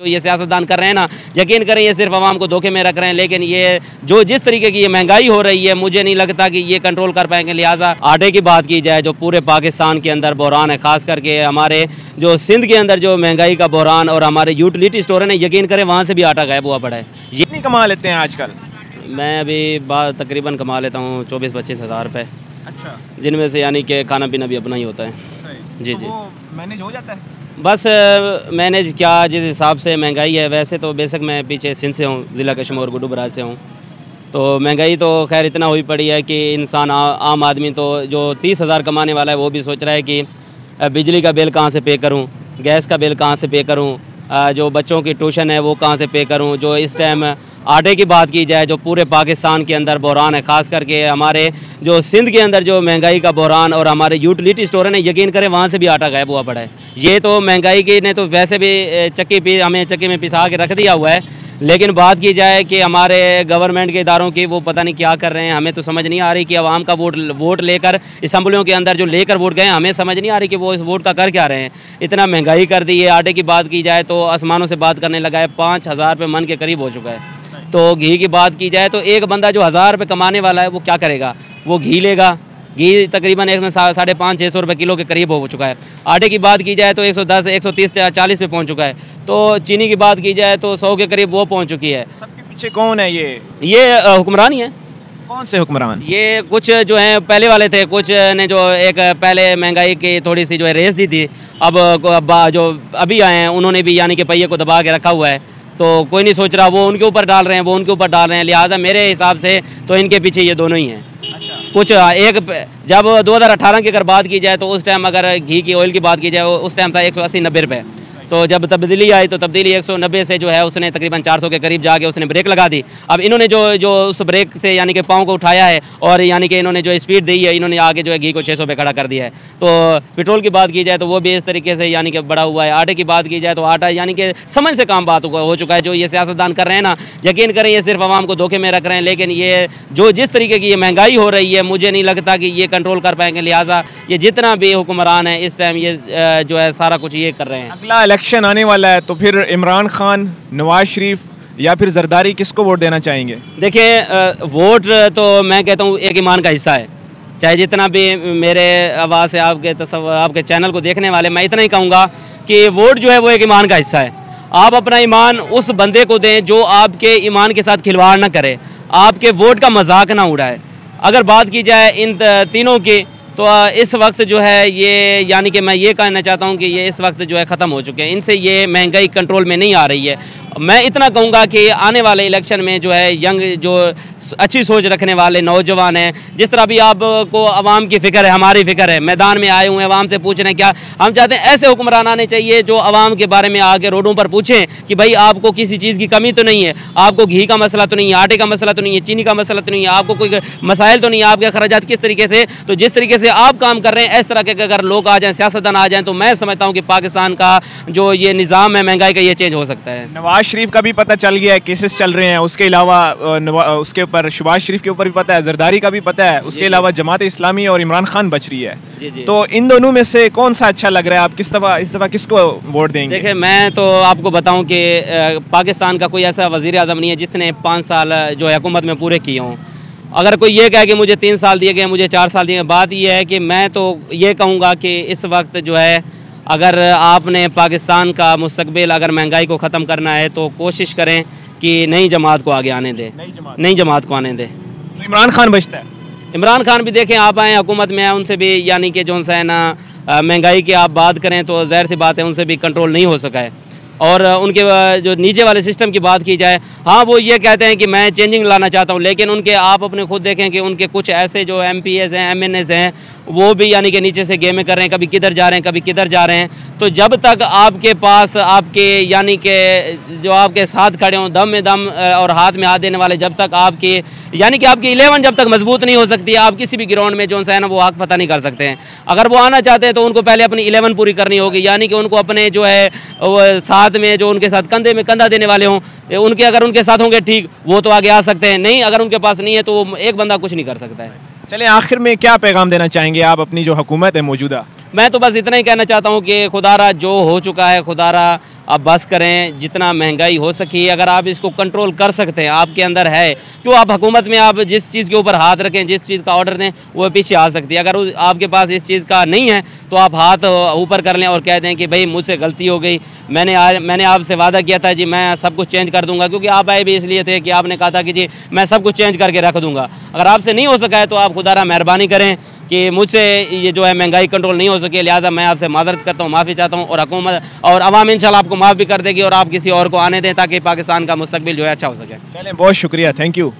जो ये सियासतदान कर रहे हैं ना, यकीन करें ये सिर्फ आवाम को धोखे में रख रहे हैं। लेकिन ये जिस तरीके की ये महंगाई हो रही है, मुझे नहीं लगता कि ये कंट्रोल कर पाएंगे। लिहाजा आटे की बात की जाए, जो पूरे पाकिस्तान के अंदर बहरान है, खास करके हमारे जो सिंध के अंदर जो महंगाई का बहरान और हमारे यूटिलिटी स्टोर है ना, यकीन करें वहाँ से भी आटा गायब हुआ पड़ा है। ये नहीं कमा लेते हैं आजकल? मैं अभी तकरीबन कमा लेता हूँ 24-25 हज़ार रुपये। अच्छा, जिनमें से यानी कि खाना पीना भी अपना ही होता है। सही। जी तो जी, वो मैनेज हो जाता है? बस मैनेज क्या, जिस हिसाब से महंगाई है, वैसे तो बेशक मैं पीछे सिंध से हूँ, ज़िला कश्मीर गुड्डू बराज से हूँ। तो महंगाई तो खैर इतना हुई पड़ी है कि इंसान आम आदमी तो जो 30 हज़ार कमाने वाला है वो भी सोच रहा है कि बिजली का बिल कहाँ से पे करूँ, गैस का बिल कहाँ से पे करूँ, जो बच्चों की ट्यूशन है वो कहाँ से पे करूँ। जो इस टाइम आटे की बात की जाए, जो पूरे पाकिस्तान के अंदर बहरान है, ख़ास करके हमारे जो सिंध के अंदर जो महंगाई का बहरान और हमारे यूटिलिटी स्टोर है ना, यकीन करें वहाँ से भी आटा गायब हुआ पड़ा है। ये तो महंगाई की ने तो वैसे भी हमें चक्की में पिसा के रख दिया हुआ है। लेकिन बात की जाए कि हमारे गवर्नमेंट के इदारों की, वो पता नहीं क्या कर रहे हैं। हमें तो समझ नहीं आ रही कि अवाम का वोट लेकर असम्बलियों के अंदर जो लेकर वोट गए, हमें समझ नहीं आ रही कि वो इस वोट का कर क्या रहे हैं। इतना महंगाई कर दी है। आटे की बात की जाए तो आसमानों से बात करने लगा है, 5,000 रुपये मन के करीब हो चुका है। तो घी की बात की जाए तो एक बंदा जो 1,000 रुपये कमाने वाला है वो क्या करेगा? वो घी लेगा। घी तकरीबन 550-600 रुपये किलो के करीब हो चुका है। आटे की बात की जाए तो 110, 130, 40 पे पहुंच चुका है। तो चीनी की बात की जाए तो 100 के करीब वो पहुंच चुकी है। सबके पीछे कौन है ये हुक्मरान ही है। कौन से हुक्मरान? ये कुछ जो हैं पहले वाले थे, कुछ ने जो एक पहले महंगाई की थोड़ी सी जो है रेस दी थी, अब जो अभी आए हैं उन्होंने भी यानी कि पहिए को दबा के रखा हुआ है। तो कोई नहीं सोच रहा, वो उनके ऊपर डाल रहे हैं, वो उनके ऊपर डाल रहे हैं। लिहाजा मेरे हिसाब से तो इनके पीछे ये दोनों ही हैं। अच्छा। कुछ एक जब 2018 की अगर बात की जाए तो उस टाइम अगर घी की ऑयल की बात की जाए उस टाइम था 180-90 रुपये। तो जब तब्दीली आई तो तब्दीली 190 से जो है उसने तकरीबन 400 के करीब जाके उसने ब्रेक लगा दी। अब इन्होंने जो उस ब्रेक से यानी कि पाँव को उठाया है और यानी कि इन्होंने जो स्पीड दी है, इन्होंने आगे जो है घी को 600 पे खड़ा कर दिया है। तो पेट्रोल की बात की जाए तो वो भी इस तरीके से यानी कि बढ़ा हुआ है। आटे की बात की जाए तो आटा यानी कि समझ से काम बात हो चुका है। जो ये सियासतदान कर रहे हैं ना, यकीन करें ये सिर्फ आवाम को धोखे में रख रहे हैं। लेकिन ये जिस तरीके की ये महंगाई हो रही है, मुझे नहीं लगता कि ये कंट्रोल कर पाएंगे। लिहाजा ये जितना भी हुक्मरान है इस टाइम ये जो है सारा कुछ ये कर रहे हैं। अगला इलेक्शन आने वाला है तो फिर इमरान खान, नवाज शरीफ या फिर जरदारी, किसको वोट देना चाहेंगे? देखिए, वोट तो मैं कहता हूँ एक ईमान का हिस्सा है। चाहे जितना भी मेरे आवाज़ से आपके चैनल को देखने वाले, मैं इतना ही कहूँगा कि वोट जो है वो एक ईमान का हिस्सा है। आप अपना ईमान उस बंदे को दें जो आपके ईमान के साथ खिलवाड़ ना करे, आपके वोट का मजाक ना उड़ाए। अगर बात की जाए इन तीनों की तो इस वक्त जो है ये यानी कि मैं ये कहना चाहता हूँ कि ये इस वक्त जो है ख़त्म हो चुके हैं। इनसे ये महंगाई कंट्रोल में नहीं आ रही है। मैं इतना कहूँगा कि आने वाले इलेक्शन में जो है यंग, जो अच्छी सोच रखने वाले नौजवान हैं, जिस तरह भी आपको आवाम की फ़िक्र है, हमारी फ़िक्र है, मैदान में आए हुए हैं, आवाम से पूछ रहे हैं क्या हम चाहते हैं। ऐसे हुक्मरान आने चाहिए जो आवाम के बारे में आगे रोडों पर पूछें कि भाई आपको किसी चीज़ की कमी तो नहीं है, आपको घी का मसला तो नहीं है, आटे का मसला तो नहीं है, चीनी का मसला तो नहीं है, आपको कोई मसाइल तो नहीं है, आपके खर्चात किस तरीके से, तो जिस तरीके से आप काम कर रहे हैं इस तरह के अगर लोग आ जाएँ, सियासतदान आ जाएँ, तो मैं समझता हूँ कि पाकिस्तान का जो ये निज़ाम है महंगाई का, ये चेंज हो सकता है। नवाज शरीफ का भी पता चल गया है, केसेस चल रहे हैं। उसके अलावा उसके ऊपर शहबाज शरीफ के ऊपर भी पता है, जरदारी का भी पता है। उसके अलावा जमात इस्लामी और इमरान खान बच रही है। जी जी। तो इन दोनों में से कौन सा अच्छा लग रहा है? आप इस दफ़ा किसको वोट देंगे? देखिए, मैं तो आपको बताऊं कि पाकिस्तान का कोई ऐसा वज़ीर आज़म नहीं है जिसने 5 साल जो है हुकूमत में पूरे किए हों। अगर कोई ये कहे कि मुझे 3 साल दिए गए, मुझे 4 साल दिए गए, बात ये है कि मैं तो ये कहूँगा कि इस वक्त जो है अगर आपने पाकिस्तान का मुस्तकबिल, अगर महंगाई को ख़त्म करना है तो कोशिश करें कि नई जमात को आगे आने दें, नई जमात को आने दें। तो इमरान खान बचता है? इमरान खान भी देखें, आप आए हुकूमत में आए, उनसे भी यानी कि जो है ना महंगाई की आप बात करें तो ज़ाहिर सी बात है उनसे भी कंट्रोल नहीं हो सका है। और उनके जो नीचे वाले सिस्टम की बात की जाए, हाँ वो ये कहते हैं कि मैं चेंजिंग लाना चाहता हूँ, लेकिन उनके आप अपने खुद देखें कि उनके कुछ ऐसे जो MPs हैं, MNAs हैं, वो भी यानी कि नीचे से गेमें कर रहे हैं, कभी किधर जा रहे हैं, कभी किधर जा रहे हैं। तो जब तक आपके पास आपके यानी कि जो आपके साथ खड़े हों, दम में दम और हाथ में हाथ देने वाले, जब तक आपकी यानी कि आपकी 11 जब तक मजबूत नहीं हो सकती, आप किसी भी ग्राउंड में जो है ना वो हक फतह नहीं कर सकते हैं। अगर वो आना चाहते हैं तो उनको पहले अपनी 11 पूरी करनी होगी, यानी कि उनको अपने जो है साथ में जो उनके साथ कंधे में कंधा देने वाले हों, उनके अगर उनके साथ होंगे ठीक, वो तो आगे आ सकते हैं। नहीं, अगर उनके पास नहीं है तो वो एक बंदा कुछ नहीं कर सकता है। चलें, आखिर में क्या पैगाम देना चाहेंगे आप अपनी जो हुकूमत है मौजूदा? मैं तो बस इतना ही कहना चाहता हूँ कि खुदारा जो हो चुका है, खुदारा आप बस करें, जितना महंगाई हो सके अगर आप इसको कंट्रोल कर सकते हैं, आपके अंदर है, तो आप हुकूमत में आप जिस चीज़ के ऊपर हाथ रखें, जिस चीज़ का ऑर्डर दें, वो पीछे आ सकती है। अगर आपके पास इस चीज़ का नहीं है तो आप हाथ ऊपर कर लें और कह दें कि भाई मुझसे गलती हो गई, मैंने आपसे वादा किया था जी मैं सब कुछ चेंज कर दूंगा, क्योंकि आप आए भी इसलिए थे कि आपने कहा था कि जी मैं सब कुछ चेंज करके रख दूंगा। अगर आपसे नहीं हो सका है तो आप खुदारा मेहरबानी करें कि मुझसे ये जो है महंगाई कंट्रोल नहीं हो सके, लिहाजा मैं आपसे माजरत करता हूँ, माफ़ी चाहता हूँ, और हुकूमत और अवाम इंशाल्लाह आपको माफ़ भी कर देगी और आप किसी और को आने दें ताकि पाकिस्तान का मुस्तकबिल जो है अच्छा हो सके। चलें, बहुत शुक्रिया, थैंक यू।